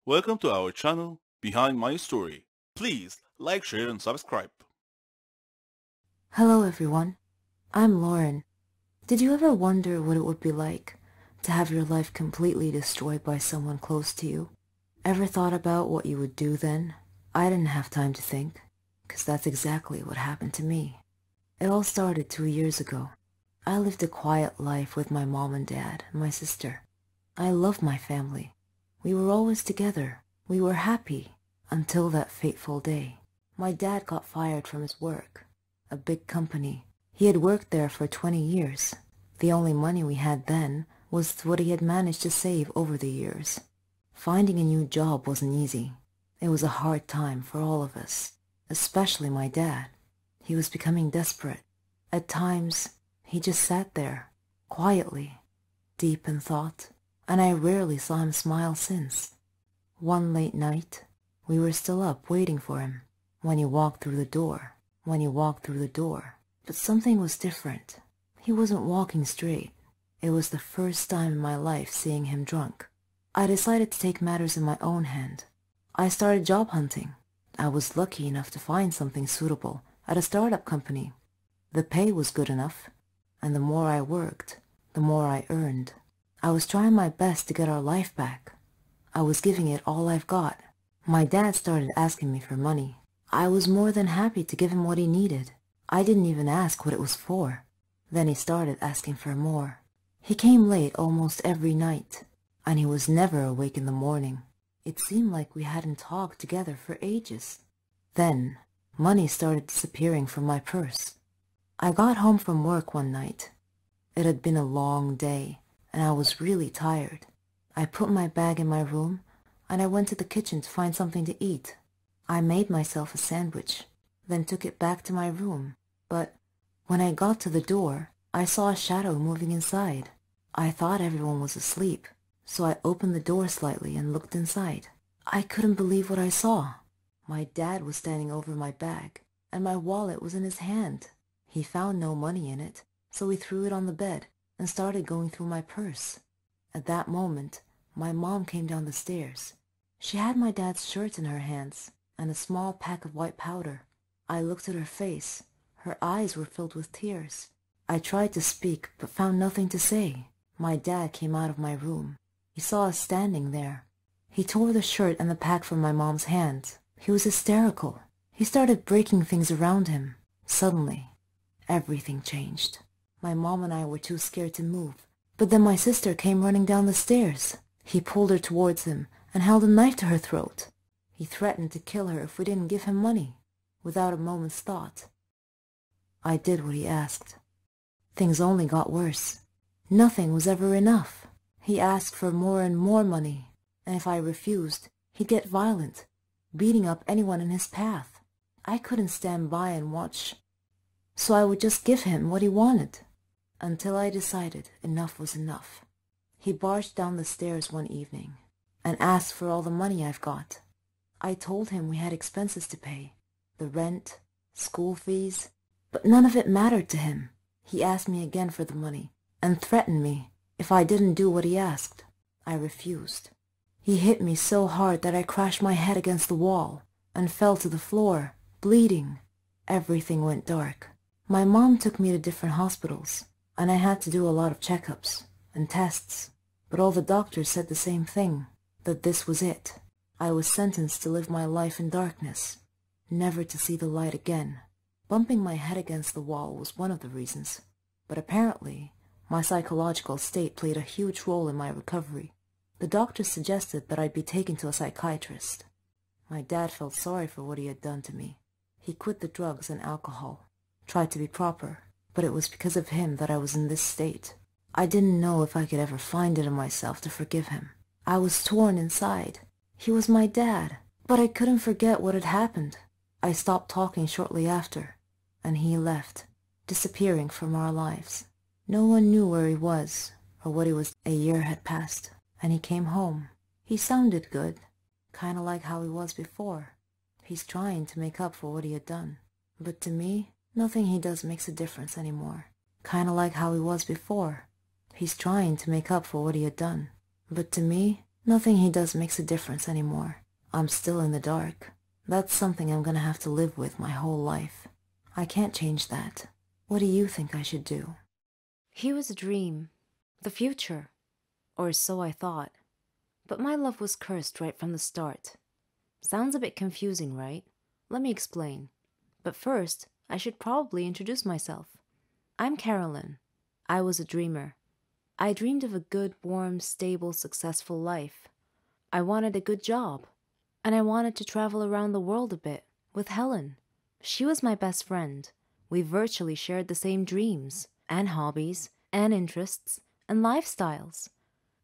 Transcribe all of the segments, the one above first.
Welcome to our channel, Behind My Story. Please like, share and subscribe. Hello everyone, I'm Lauren. Did you ever wonder what it would be like to have your life completely destroyed by someone close to you? Ever thought about what you would do then? I didn't have time to think, because that's exactly what happened to me. It all started 2 years ago. I lived a quiet life with my mom and dad and my sister. I loved my family. We were always together. We were happy until that fateful day. My dad got fired from his work, a big company. He had worked there for 20 years. The only money we had then was what he had managed to save over the years. Finding a new job wasn't easy. It was a hard time for all of us, especially my dad. He was becoming desperate. At times, he just sat there, quietly, deep in thought, and I rarely saw him smile since. One late night, we were still up waiting for him when he walked through the door. But something was different. He wasn't walking straight. It was the first time in my life seeing him drunk. I decided to take matters in my own hand. I started job hunting. I was lucky enough to find something suitable at a startup company. The pay was good enough, and the more I worked, the more I earned. I was trying my best to get our life back. I was giving it all I've got. My dad started asking me for money. I was more than happy to give him what he needed. I didn't even ask what it was for. Then he started asking for more. He came late almost every night, and he was never awake in the morning. It seemed like we hadn't talked together for ages. Then, money started disappearing from my purse. I got home from work one night. It had been a long day, and I was really tired. I put my bag in my room, and I went to the kitchen to find something to eat. I made myself a sandwich, then took it back to my room. But when I got to the door, I saw a shadow moving inside. I thought everyone was asleep, so I opened the door slightly and looked inside. I couldn't believe what I saw. My dad was standing over my bag, and my wallet was in his hand. He found no money in it, so he threw it on the bed and started going through my purse. At that moment, my mom came down the stairs. She had my dad's shirt in her hands and a small pack of white powder. I looked at her face. Her eyes were filled with tears. I tried to speak, but found nothing to say. My dad came out of my room. He saw us standing there. He tore the shirt and the pack from my mom's hands. He was hysterical. He started breaking things around him. Suddenly, everything changed. My mom and I were too scared to move. But then my sister came running down the stairs. He pulled her towards him and held a knife to her throat. He threatened to kill her if we didn't give him money. Without a moment's thought, I did what he asked. Things only got worse. Nothing was ever enough. He asked for more and more money, and if I refused, he'd get violent, beating up anyone in his path. I couldn't stand by and watch, so I would just give him what he wanted, until I decided enough was enough. He barged down the stairs one evening and asked for all the money I've got. I told him we had expenses to pay, the rent, school fees, but none of it mattered to him. He asked me again for the money and threatened me if I didn't do what he asked. I refused. He hit me so hard that I crashed my head against the wall and fell to the floor, bleeding. Everything went dark. My mom took me to different hospitals, and I had to do a lot of checkups and tests, but all the doctors said the same thing, that this was it. I was sentenced to live my life in darkness, never to see the light again. Bumping my head against the wall was one of the reasons, but apparently my psychological state played a huge role in my recovery. The doctors suggested that I'd be taken to a psychiatrist. My dad felt sorry for what he had done to me. He quit the drugs and alcohol, tried to be proper, but it was because of him that I was in this state. I didn't know if I could ever find it in myself to forgive him. I was torn inside. He was my dad, but I couldn't forget what had happened. I stopped talking shortly after, and he left, disappearing from our lives. No one knew where he was or what he was. A year had passed, and he came home. He sounded good, kind of like how he was before. He's trying to make up for what he had done. But to me, nothing he does makes a difference anymore. Kind of like how he was before. He's trying to make up for what he had done. But to me, Nothing he does makes a difference anymore. I'm still in the dark. That's something I'm gonna have to live with my whole life. I can't change that. What do you think I should do? He was a dream. The future. Or so I thought. But my love was cursed right from the start. Sounds a bit confusing, right? Let me explain. But first, I should probably introduce myself. I'm Carolyn. I was a dreamer. I dreamed of a good, warm, stable, successful life. I wanted a good job. And I wanted to travel around the world a bit with Helen. She was my best friend. We virtually shared the same dreams, and hobbies, and interests, and lifestyles.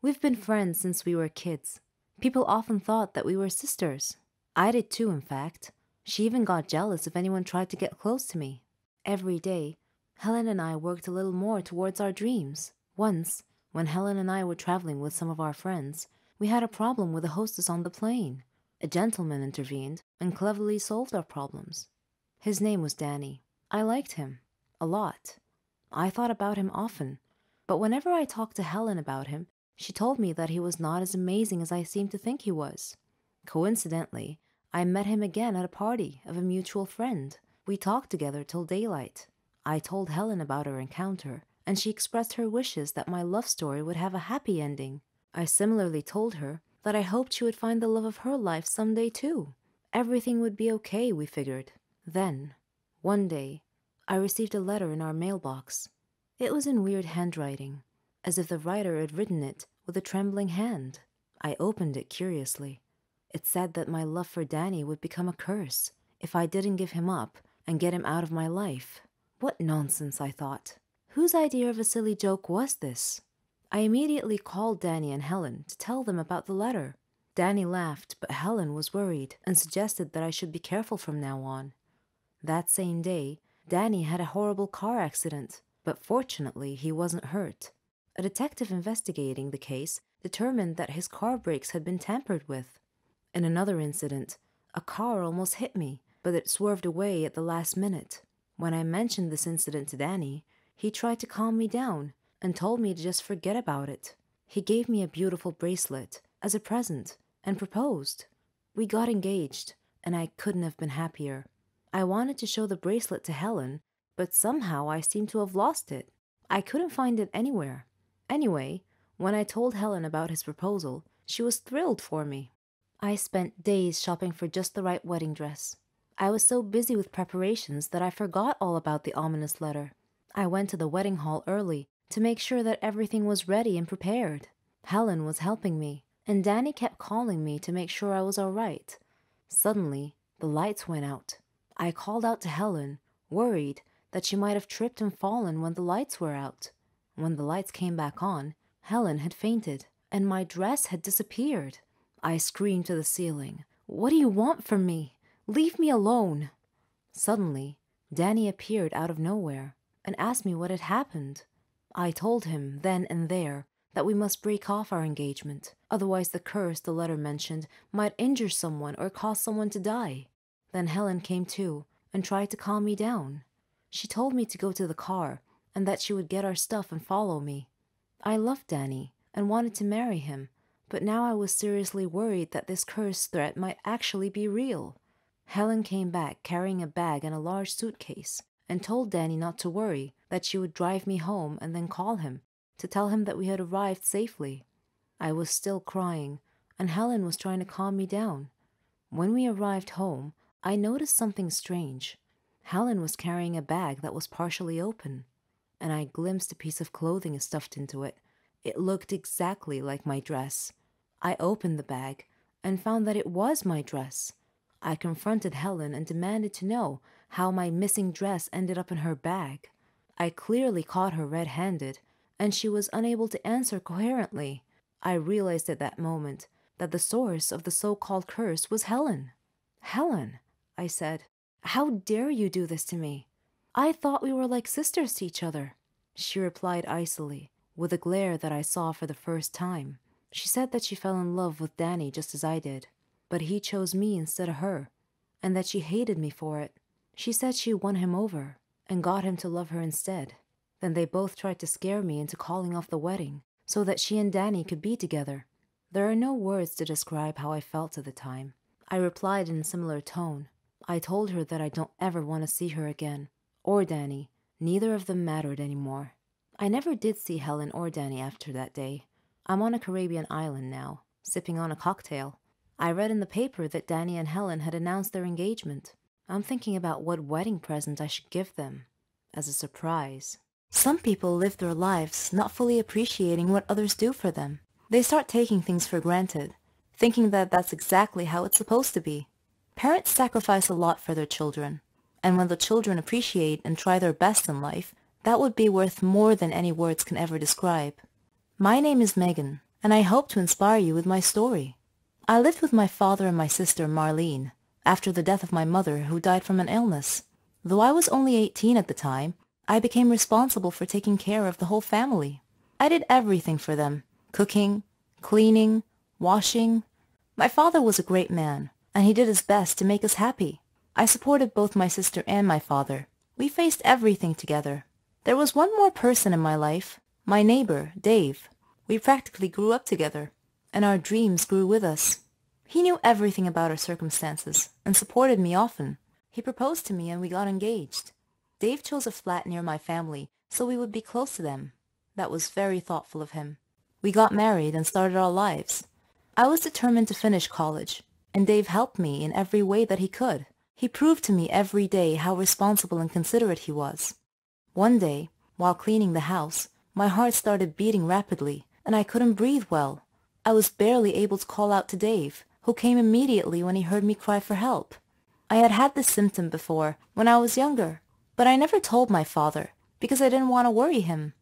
We've been friends since we were kids. People often thought that we were sisters. I did too, in fact. She even got jealous if anyone tried to get close to me. Every day, Helen and I worked a little more towards our dreams. Once, when Helen and I were traveling with some of our friends, we had a problem with the hostess on the plane. A gentleman intervened and cleverly solved our problems. His name was Danny. I liked him. A lot. I thought about him often. But whenever I talked to Helen about him, she told me that he was not as amazing as I seemed to think he was. Coincidentally, I met him again at a party of a mutual friend. We talked together till daylight. I told Helen about our encounter, and she expressed her wishes that my love story would have a happy ending. I similarly told her that I hoped she would find the love of her life someday too. Everything would be okay, we figured. Then, one day, I received a letter in our mailbox. It was in weird handwriting, as if the writer had written it with a trembling hand. I opened it curiously. It said that my love for Danny would become a curse if I didn't give him up and get him out of my life. What nonsense, I thought. Whose idea of a silly joke was this? I immediately called Danny and Helen to tell them about the letter. Danny laughed, but Helen was worried and suggested that I should be careful from now on. That same day, Danny had a horrible car accident, but fortunately he wasn't hurt. A detective investigating the case determined that his car brakes had been tampered with. In another incident, a car almost hit me, but it swerved away at the last minute. When I mentioned this incident to Danny, he tried to calm me down and told me to just forget about it. He gave me a beautiful bracelet as a present and proposed. We got engaged, and I couldn't have been happier. I wanted to show the bracelet to Helen, but somehow I seemed to have lost it. I couldn't find it anywhere. Anyway, when I told Helen about his proposal, she was thrilled for me. I spent days shopping for just the right wedding dress. I was so busy with preparations that I forgot all about the ominous letter. I went to the wedding hall early to make sure that everything was ready and prepared. Helen was helping me, and Danny kept calling me to make sure I was all right. Suddenly, the lights went out. I called out to Helen, worried that she might have tripped and fallen when the lights were out. When the lights came back on, Helen had fainted, and my dress had disappeared. I screamed to the ceiling, "What do you want from me? Leave me alone!" Suddenly, Danny appeared out of nowhere and asked me what had happened. I told him then and there that we must break off our engagement, otherwise the curse the letter mentioned might injure someone or cause someone to die. Then Helen came too and tried to calm me down. She told me to go to the car and that she would get our stuff and follow me. I loved Danny and wanted to marry him, but now I was seriously worried that this curse threat might actually be real. Helen came back carrying a bag and a large suitcase and told Danny not to worry, that she would drive me home and then call him to tell him that we had arrived safely. I was still crying, and Helen was trying to calm me down. When we arrived home, I noticed something strange. Helen was carrying a bag that was partially open, and I glimpsed a piece of clothing stuffed into it. It looked exactly like my dress. I opened the bag and found that it was my dress. I confronted Helen and demanded to know how my missing dress ended up in her bag. I clearly caught her red-handed, and she was unable to answer coherently. I realized at that moment that the source of the so-called curse was Helen. "Helen," I said, "how dare you do this to me? I thought we were like sisters to each other." She replied icily, with a glare that I saw for the first time. She said that she fell in love with Danny just as I did, but he chose me instead of her, and that she hated me for it. She said she won him over and got him to love her instead. Then they both tried to scare me into calling off the wedding so that she and Danny could be together. There are no words to describe how I felt at the time. I replied in a similar tone. I told her that I don't ever want to see her again, or Danny. Neither of them mattered anymore. I never did see Helen or Danny after that day. I'm on a Caribbean island now, sipping on a cocktail. I read in the paper that Danny and Helen had announced their engagement. I'm thinking about what wedding present I should give them, as a surprise. Some people live their lives not fully appreciating what others do for them. They start taking things for granted, thinking that that's exactly how it's supposed to be. Parents sacrifice a lot for their children, and when the children appreciate and try their best in life, that would be worth more than any words can ever describe. My name is Megan, and I hope to inspire you with my story. I lived with my father and my sister Marlene after the death of my mother, who died from an illness. Though I was only 18 at the time, I became responsible for taking care of the whole family. I did everything for them: cooking, cleaning, washing. My father was a great man, and he did his best to make us happy. I supported both my sister and my father. We faced everything together. There was one more person in my life, my neighbor, Dave. We practically grew up together, and our dreams grew with us. He knew everything about our circumstances and supported me often. He proposed to me and we got engaged. Dave chose a flat near my family so we would be close to them. That was very thoughtful of him. We got married and started our lives. I was determined to finish college, and Dave helped me in every way that he could. He proved to me every day how responsible and considerate he was. One day, while cleaning the house, my heart started beating rapidly, and I couldn't breathe well. I was barely able to call out to Dave, who came immediately when he heard me cry for help. I had had this symptom before, when I was younger, but I never told my father, because I didn't want to worry him.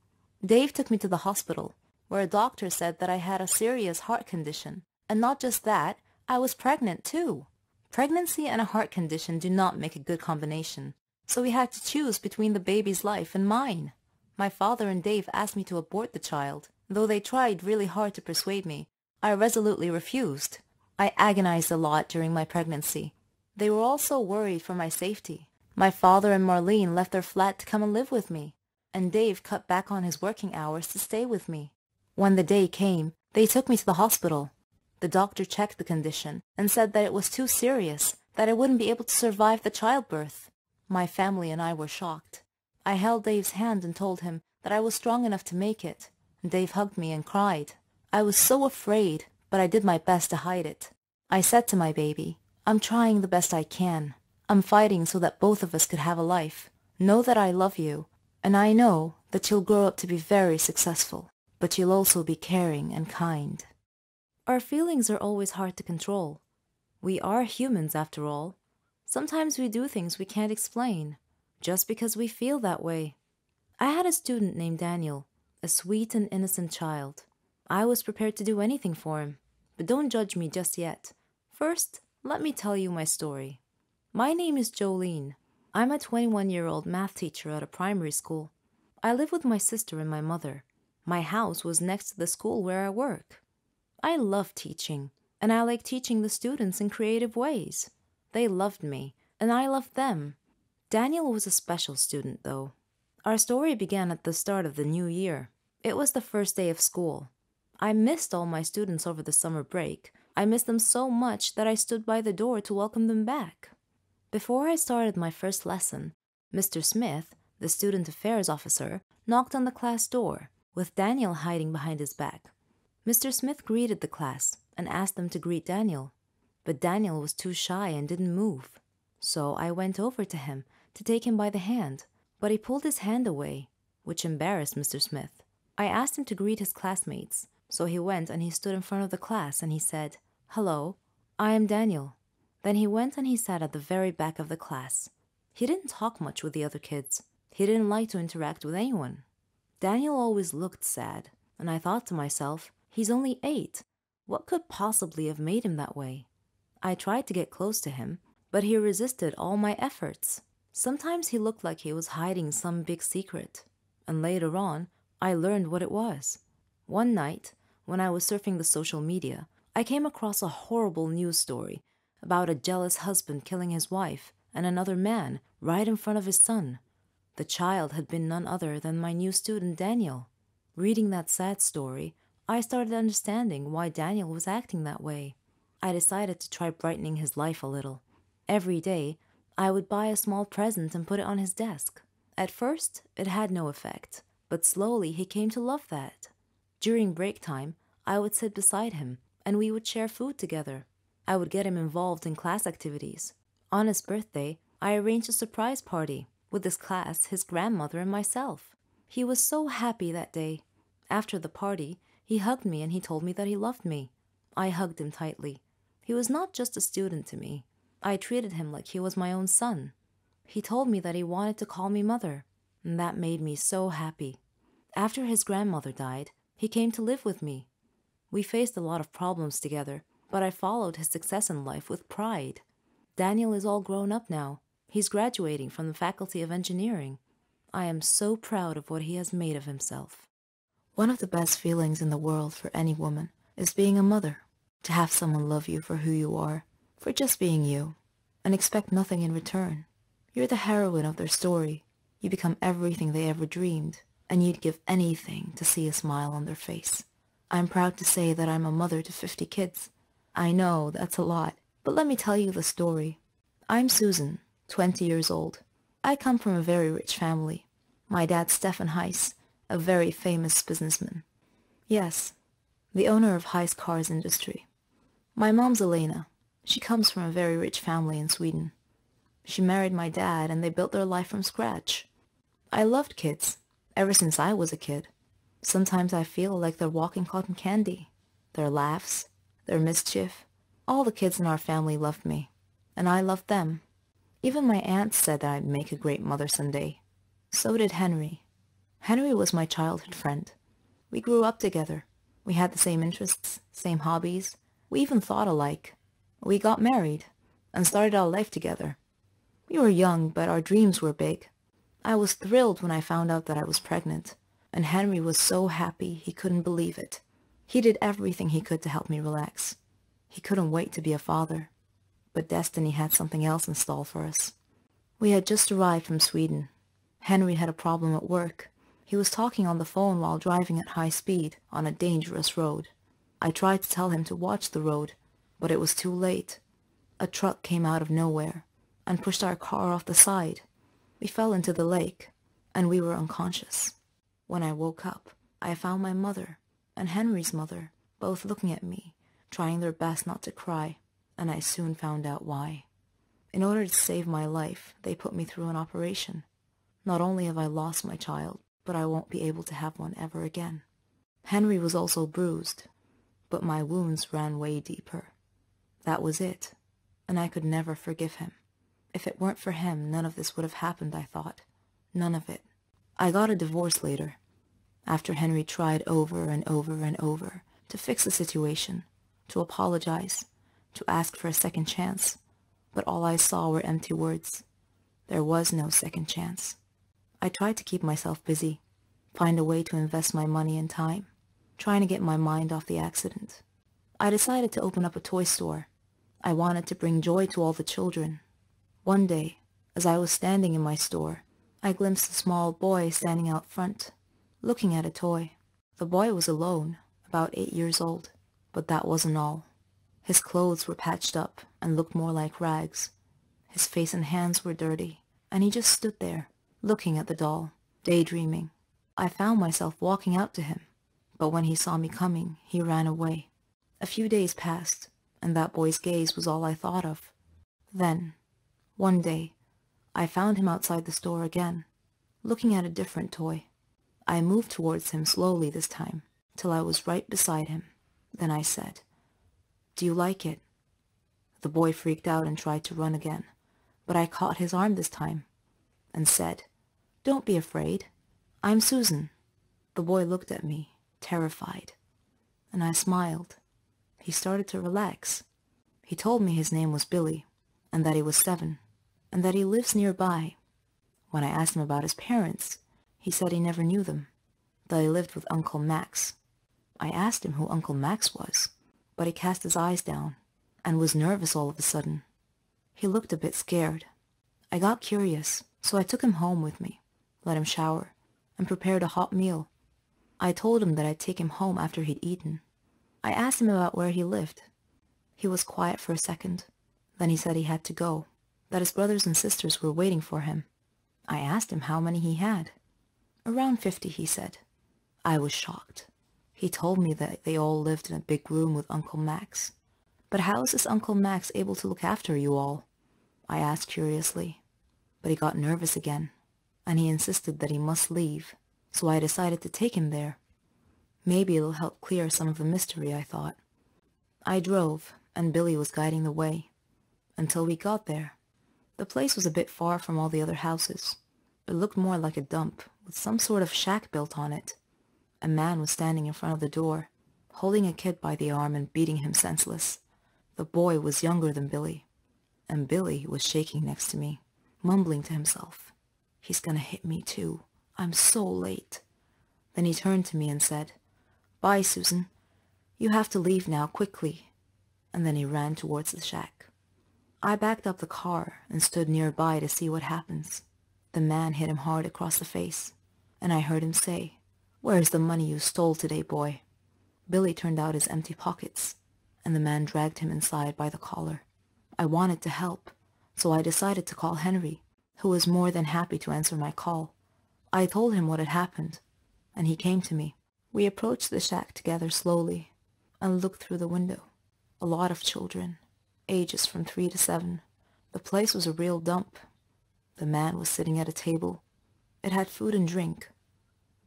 Dave took me to the hospital, where a doctor said that I had a serious heart condition. And not just that, I was pregnant too. Pregnancy and a heart condition do not make a good combination, so we had to choose between the baby's life and mine. My father and Dave asked me to abort the child. Though they tried really hard to persuade me, I resolutely refused. I agonized a lot during my pregnancy. They were also worried for my safety. My father and Marlene left their flat to come and live with me, and Dave cut back on his working hours to stay with me. When the day came, they took me to the hospital. The doctor checked the condition and said that it was too serious, that I wouldn't be able to survive the childbirth. My family and I were shocked. I held Dave's hand and told him that I was strong enough to make it. Dave hugged me and cried. I was so afraid, but I did my best to hide it. I said to my baby, "I'm trying the best I can. I'm fighting so that both of us could have a life. Know that I love you, and I know that you'll grow up to be very successful, but you'll also be caring and kind." Our feelings are always hard to control. We are humans after all. Sometimes we do things we can't explain, just because we feel that way. I had a student named Daniel, a sweet and innocent child. I was prepared to do anything for him, but don't judge me just yet. First, let me tell you my story. My name is Jolene. I'm a 21-year-old math teacher at a primary school. I live with my sister and my mother. My house was next to the school where I work. I love teaching, and I like teaching the students in creative ways. They loved me, and I loved them. Daniel was a special student, though. Our story began at the start of the new year. It was the first day of school. I missed all my students over the summer break. I missed them so much that I stood by the door to welcome them back. Before I started my first lesson, Mr. Smith, the student affairs officer, knocked on the class door, with Daniel hiding behind his back. Mr. Smith greeted the class and asked them to greet Daniel, but Daniel was too shy and didn't move. So I went over to him to take him by the hand, but he pulled his hand away, which embarrassed Mr. Smith. I asked him to greet his classmates, so he went and he stood in front of the class and he said, "Hello, I am Daniel." Then he went and he sat at the very back of the class. He didn't talk much with the other kids. He didn't like to interact with anyone. Daniel always looked sad, and I thought to myself, he's only 8. What could possibly have made him that way? I tried to get close to him, but he resisted all my efforts. Sometimes he looked like he was hiding some big secret, and later on, I learned what it was. One night, when I was surfing the social media, I came across a horrible news story about a jealous husband killing his wife and another man right in front of his son. The child had been none other than my new student Daniel. Reading that sad story, I started understanding why Daniel was acting that way. I decided to try brightening his life a little. Every day, I would buy a small present and put it on his desk. At first, it had no effect, but slowly he came to love that. During break time, I would sit beside him, and we would share food together. I would get him involved in class activities. On his birthday, I arranged a surprise party with his class, his grandmother, and myself. He was so happy that day. After the party, he hugged me and he told me that he loved me. I hugged him tightly. He was not just a student to me. I treated him like he was my own son. He told me that he wanted to call me mother, and that made me so happy. After his grandmother died, he came to live with me. We faced a lot of problems together, but I followed his success in life with pride. Daniel is all grown up now. He's graduating from the Faculty of Engineering. I am so proud of what he has made of himself. One of the best feelings in the world for any woman is being a mother. To have someone love you for who you are, for just being you, and expect nothing in return. You're the heroine of their story. You become everything they ever dreamed, and you'd give anything to see a smile on their face. I'm proud to say that I'm a mother to 50 kids. I know, that's a lot, but let me tell you the story. I'm Susan, 20 years old. I come from a very rich family. My dad's Stefan Heiss, a very famous businessman. Yes, the owner of Heiss Cars Industry. My mom's Elena. She comes from a very rich family in Sweden. She married my dad and they built their life from scratch. I loved kids, ever since I was a kid. Sometimes I feel like they're walking cotton candy. Their laughs, their mischief. All the kids in our family loved me, and I loved them. Even my aunt said that I'd make a great mother someday. So did Henry. Henry was my childhood friend. We grew up together. We had the same interests, same hobbies. We even thought alike. We got married and started our life together. We were young, but our dreams were big. I was thrilled when I found out that I was pregnant, and Henry was so happy he couldn't believe it. He did everything he could to help me relax. He couldn't wait to be a father, but destiny had something else in store for us. We had just arrived from Sweden. Henry had a problem at work. He was talking on the phone while driving at high speed on a dangerous road. I tried to tell him to watch the road, but it was too late. A truck came out of nowhere and pushed our car off the side. We fell into the lake, and we were unconscious. When I woke up, I found my mother and Henry's mother both looking at me, trying their best not to cry, and I soon found out why. In order to save my life, they put me through an operation. Not only have I lost my child, but I won't be able to have one ever again. Henry was also bruised, but my wounds ran way deeper. That was it, and I could never forgive him. If it weren't for him, none of this would have happened, I thought. None of it. I got a divorce later, after Henry tried over and over and over to fix the situation, to apologize, to ask for a second chance, but all I saw were empty words. There was no second chance. I tried to keep myself busy, find a way to invest my money and time, trying to get my mind off the accident. I decided to open up a toy store. I wanted to bring joy to all the children. One day, as I was standing in my store, I glimpsed a small boy standing out front, looking at a toy. The boy was alone, about 8 years old, but that wasn't all. His clothes were patched up and looked more like rags. His face and hands were dirty, and he just stood there, looking at the doll, daydreaming. I found myself walking out to him, but when he saw me coming, he ran away. A few days passed, and that boy's gaze was all I thought of. Then, one day, I found him outside the store again, looking at a different toy. I moved towards him slowly this time, till I was right beside him. Then I said, "Do you like it?" The boy freaked out and tried to run again, but I caught his arm this time and said, "Don't be afraid. I'm Susan." The boy looked at me, terrified, and I smiled. He started to relax. He told me his name was Billy, and that he was 7, and that he lives nearby. When I asked him about his parents, he said he never knew them, that he lived with Uncle Max. I asked him who Uncle Max was, but he cast his eyes down and was nervous all of a sudden. He looked a bit scared. I got curious, so I took him home with me, let him shower, and prepared a hot meal. I told him that I'd take him home after he'd eaten. I asked him about where he lived. He was quiet for a second. Then he said he had to go, that his brothers and sisters were waiting for him. I asked him how many he had. Around 50, he said. I was shocked. He told me that they all lived in a big room with Uncle Max. But how is this Uncle Max able to look after you all? I asked curiously. But he got nervous again, and he insisted that he must leave, so I decided to take him there. Maybe it'll help clear some of the mystery, I thought. I drove, and Billy was guiding the way. Until we got there. The place was a bit far from all the other houses. It looked more like a dump, with some sort of shack built on it. A man was standing in front of the door, holding a kid by the arm and beating him senseless. The boy was younger than Billy, and Billy was shaking next to me, mumbling to himself, "He's gonna hit me too. I'm so late." Then he turned to me and said, "Bye, Susan. You have to leave now, quickly." And then he ran towards the shack. I backed up the car and stood nearby to see what happens. The man hit him hard across the face, and I heard him say, "Where's the money you stole today, boy?" Billy turned out his empty pockets, and the man dragged him inside by the collar. I wanted to help, so I decided to call Henry, who was more than happy to answer my call. I told him what had happened, and he came to me. We approached the shack together slowly and looked through the window. A lot of children, ages from 3 to 7. The place was a real dump. The man was sitting at a table. It had food and drink.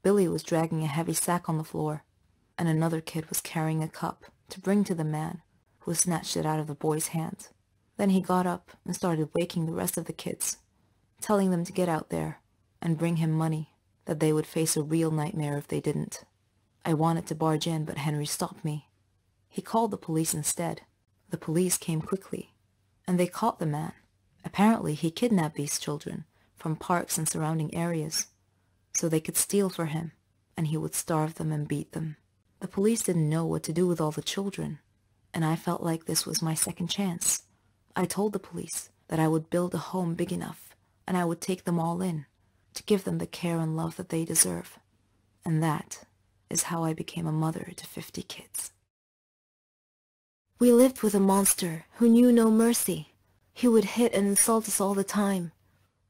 Billy was dragging a heavy sack on the floor, and another kid was carrying a cup to bring to the man, who snatched it out of the boy's hand. Then he got up and started waking the rest of the kids, telling them to get out there and bring him money, that they would face a real nightmare if they didn't. I wanted to barge in, but Henry stopped me. He called the police instead. The police came quickly, and they caught the man. Apparently, he kidnapped these children from parks and surrounding areas, so they could steal for him, and he would starve them and beat them. The police didn't know what to do with all the children, and I felt like this was my second chance. I told the police that I would build a home big enough, and I would take them all in, to give them the care and love that they deserve. And that is how I became a mother to 50 kids. We lived with a monster who knew no mercy. He would hit and insult us all the time.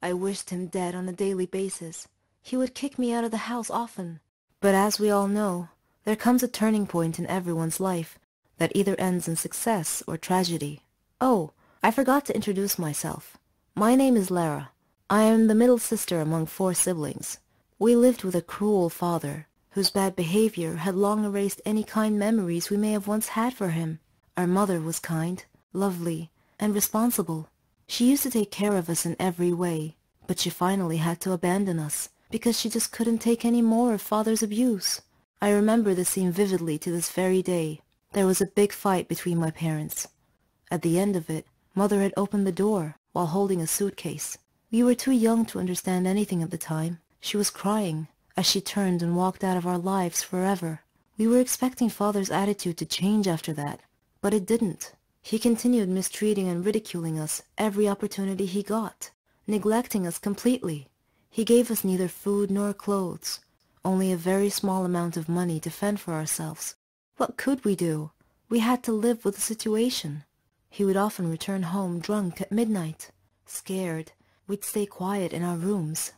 I wished him dead on a daily basis. He would kick me out of the house often. But as we all know, there comes a turning point in everyone's life that either ends in success or tragedy. Oh, I forgot to introduce myself. My name is Lara. I am the middle sister among 4 siblings. We lived with a cruel father, whose bad behavior had long erased any kind memories we may have once had for him. Our mother was kind, lovely, and responsible. She used to take care of us in every way, but she finally had to abandon us, because she just couldn't take any more of father's abuse. I remember the scene vividly to this very day. There was a big fight between my parents. At the end of it, mother had opened the door while holding a suitcase. We were too young to understand anything at the time. She was crying as she turned and walked out of our lives forever. We were expecting father's attitude to change after that, but it didn't. He continued mistreating and ridiculing us every opportunity he got, neglecting us completely. He gave us neither food nor clothes, only a very small amount of money to fend for ourselves. What could we do? We had to live with the situation. He would often return home drunk at midnight. Scared, we'd stay quiet in our rooms.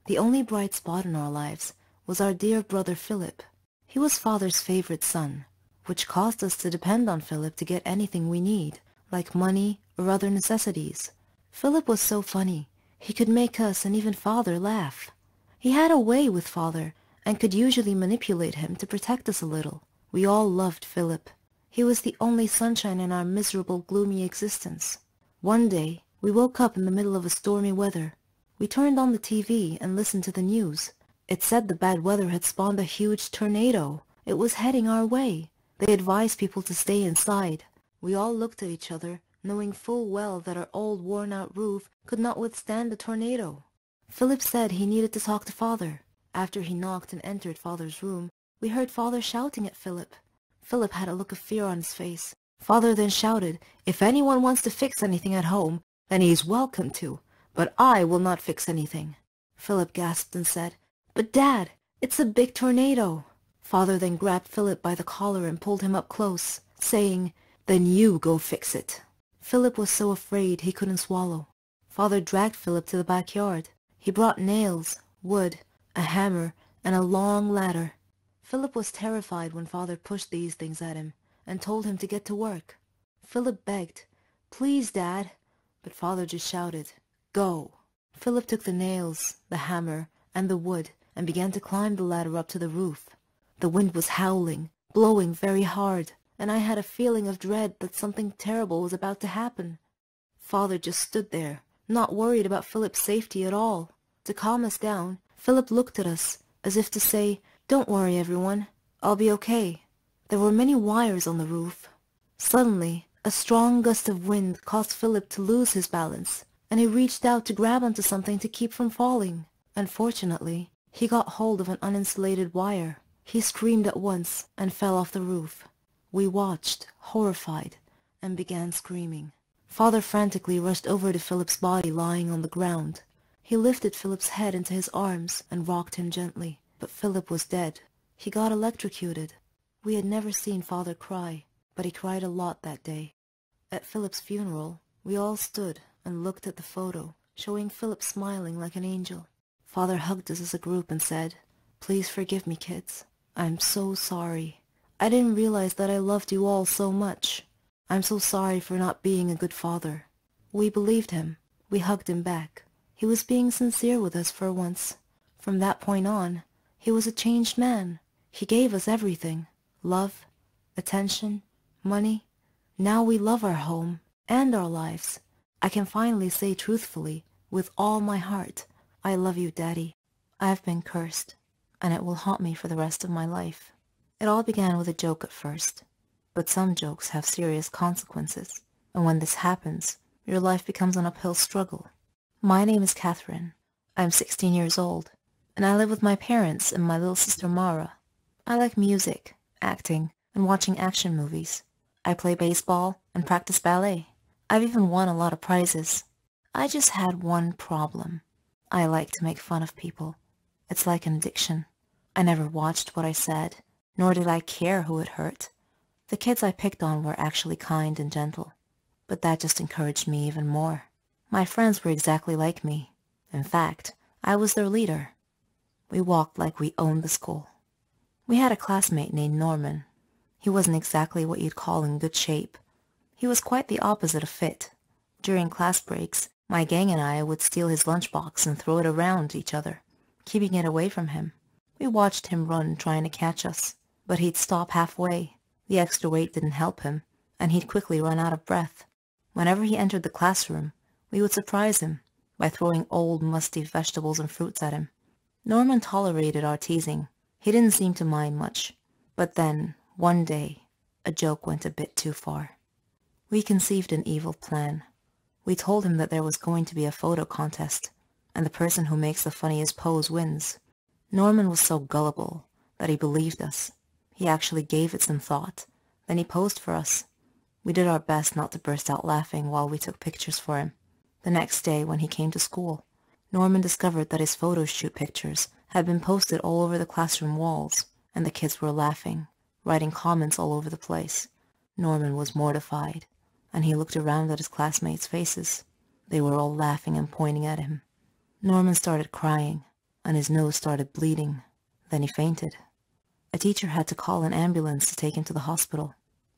The only bright spot in our lives was our dear brother Philip. He was father's favorite son, which caused us to depend on Philip to get anything we need, like money or other necessities. Philip was so funny. He could make us and even father laugh. He had a way with father and could usually manipulate him to protect us a little. We all loved Philip. He was the only sunshine in our miserable, gloomy existence. One day, we woke up in the middle of a stormy weather. We turned on the TV and listened to the news. It said the bad weather had spawned a huge tornado. It was heading our way. They advised people to stay inside. We all looked at each other, knowing full well that our old worn-out roof could not withstand the tornado. Philip said he needed to talk to father. After he knocked and entered father's room, we heard father shouting at Philip. Philip had a look of fear on his face. Father then shouted, "If anyone wants to fix anything at home, then he is welcome to, but I will not fix anything." Philip gasped and said, "But Dad, it's a big tornado." Father then grabbed Philip by the collar and pulled him up close, saying, "Then you go fix it." Philip was so afraid he couldn't swallow. Father dragged Philip to the backyard. He brought nails, wood, a hammer, and a long ladder. Philip was terrified when Father pushed these things at him and told him to get to work. Philip begged, "Please, Dad," but Father just shouted, "Go." Philip took the nails, the hammer, and the wood and began to climb the ladder up to the roof. The wind was howling, blowing very hard, and I had a feeling of dread that something terrible was about to happen. Father just stood there, not worried about Philip's safety at all. To calm us down, Philip looked at us, as if to say, "Don't worry, everyone. I'll be okay." There were many wires on the roof. Suddenly, a strong gust of wind caused Philip to lose his balance, and he reached out to grab onto something to keep from falling. Unfortunately, he got hold of an uninsulated wire. He screamed at once and fell off the roof. We watched, horrified, and began screaming. Father frantically rushed over to Philip's body lying on the ground. He lifted Philip's head into his arms and rocked him gently, but Philip was dead. He got electrocuted. We had never seen Father cry, but he cried a lot that day. At Philip's funeral, we all stood and looked at the photo, showing Philip smiling like an angel. Father hugged us as a group and said, "Please forgive me, kids. I'm so sorry. I didn't realize that I loved you all so much. I'm so sorry for not being a good father." We believed him. We hugged him back. He was being sincere with us for once. From that point on, he was a changed man. He gave us everything. Love, attention, money. Now we love our home and our lives. I can finally say truthfully, with all my heart, I love you, Daddy. I have been cursed, and it will haunt me for the rest of my life. It all began with a joke at first, but some jokes have serious consequences, and when this happens, your life becomes an uphill struggle. My name is Catherine. I'm 16 years old, and I live with my parents and my little sister Mara. I like music, acting, and watching action movies. I play baseball and practice ballet. I've even won a lot of prizes. I just had one problem. I like to make fun of people. It's like an addiction. I never watched what I said, nor did I care who it hurt. The kids I picked on were actually kind and gentle, but that just encouraged me even more. My friends were exactly like me. In fact, I was their leader. We walked like we owned the school. We had a classmate named Norman. He wasn't exactly what you'd call in good shape. He was quite the opposite of fit. During class breaks, my gang and I would steal his lunchbox and throw it around each other, keeping it away from him. We watched him run trying to catch us, but he'd stop halfway. The extra weight didn't help him, and he'd quickly run out of breath. Whenever he entered the classroom, we would surprise him by throwing old, musty vegetables and fruits at him. Norman tolerated our teasing. He didn't seem to mind much. But then, one day, a joke went a bit too far. We conceived an evil plan. We told him that there was going to be a photo contest, and the person who makes the funniest pose wins. Norman was so gullible that he believed us. He actually gave it some thought. Then he posed for us. We did our best not to burst out laughing while we took pictures for him. The next day, when he came to school, Norman discovered that his photo shoot pictures had been posted all over the classroom walls, and the kids were laughing, writing comments all over the place. Norman was mortified, and he looked around at his classmates' faces. They were all laughing and pointing at him. Norman started crying, and his nose started bleeding. Then he fainted. A teacher had to call an ambulance to take him to the hospital.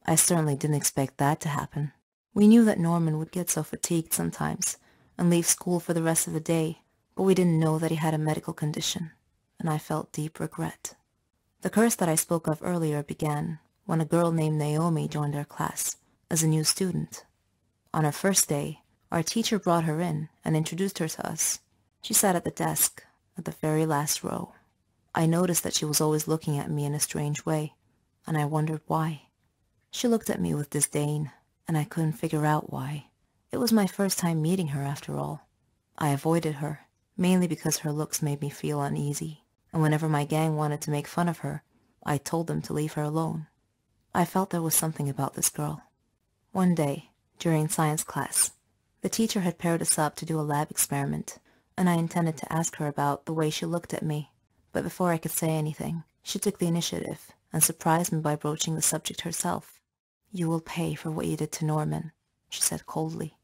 I certainly didn't expect that to happen. We knew that Norman would get so fatigued sometimes and leave school for the rest of the day, but we didn't know that he had a medical condition, and I felt deep regret. The curse that I spoke of earlier began when a girl named Naomi joined our class as a new student. On her first day, our teacher brought her in and introduced her to us. She sat at the desk, at the very last row. I noticed that she was always looking at me in a strange way, and I wondered why. She looked at me with disdain, and I couldn't figure out why. It was my first time meeting her, after all. I avoided her, mainly because her looks made me feel uneasy, and whenever my gang wanted to make fun of her, I told them to leave her alone. I felt there was something about this girl. One day, during science class, the teacher had paired us up to do a lab experiment, and I intended to ask her about the way she looked at me, but before I could say anything, She took the initiative and surprised me by broaching the subject herself. "You will pay for what you did to Norman," she said coldly.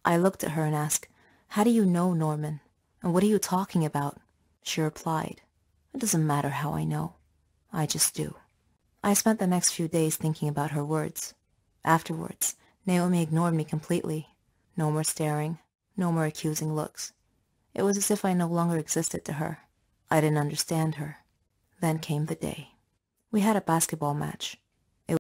I looked at her and asked, "How do you know Norman? And what are you talking about?" She replied, "It doesn't matter how I know. I just do." I spent the next few days thinking about her words. Afterwards, Naomi ignored me completely. No more staring, no more accusing looks. It was as if I no longer existed to her. I didn't understand her. Then came the day. We had a basketball match.